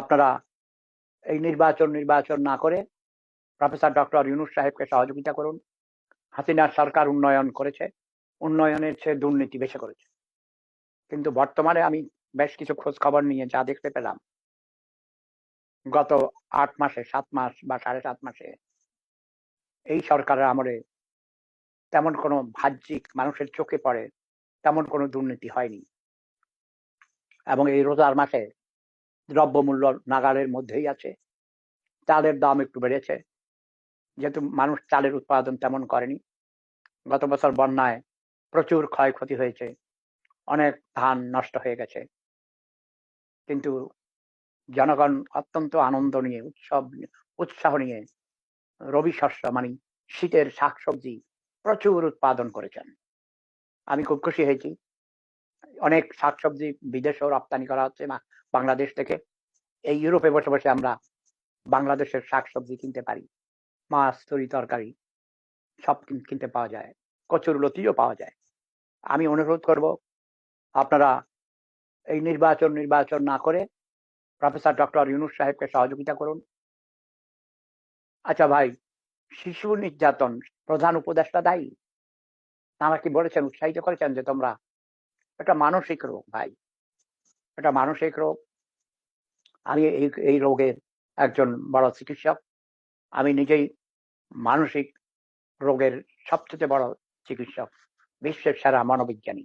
আপনারা এই নির্বাচন না করে প্রফেসর ডক্টর ইউনূস সাহেবকে সহযোগিতা করুন। হাসিনার সরকার উন্নয়ন করেছে, উন্নয়নের চেয়ে দুর্নীতি বেশি করেছে। কিন্তু বর্তমানে আমি বেশ কিছু খোঁজ খবর নিয়ে যা দেখতে পেলাম, গত 8 মাসে, 7 মাস বা 7.5 মাসে এই সরকারের আমলে তেমন কোনো বাহ্যিক মানুষের চোখে পড়ে তেমন কোনো দুর্নীতি হয়নি। এবং এই রোজার মাসে দ্রব্যমূল্য নাগালের মধ্যেই আছে। চালের দাম একটু বেড়েছে, যেহেতু মানুষ চালের উৎপাদন তেমন করেনি। গত বছর বন্যায় প্রচুর ক্ষয়ক্ষতি হয়েছে, অনেক ধান নষ্ট হয়ে গেছে। কিন্তু জনগণ অত্যন্ত আনন্দ নিয়ে, উৎসাহ নিয়ে রবি শস্য মানে শীতের শাকসবজি প্রচুর উৎপাদন করেছেন। আমি খুব খুশি হয়েছি। অনেক শাকসবজি বিদেশেও রপ্তানি করা হচ্ছে বাংলাদেশ থেকে। এই ইউরোপে বসে বসে আমরা বাংলাদেশের শাকসবজি কিনতে পারি, মাছ, তরি তরকারি সব কিনতে পাওয়া যায়, কচুর লতিও পাওয়া যায়। আমি অনুরোধ করব, আপনারা এই নির্বাচন না করে প্রফেসর ডক্টর ইউনূস সাহেবকে সহযোগিতা করুন। আচ্ছা ভাই, শিশু নির্যাতন প্রধান উপদেষ্টা দায়ী? তারা কি বলেছেন, উৎসাহিত করেছেন যে তোমরা, এটা মানসিক রোগ ভাই, এটা মানসিক রোগ। আমি এই রোগের একজন বড় চিকিৎসক। আমি নিজেই মানসিক রোগের সবচেয়ে বড় চিকিৎসক, বিশ্বের সেরা মনোবিজ্ঞানী।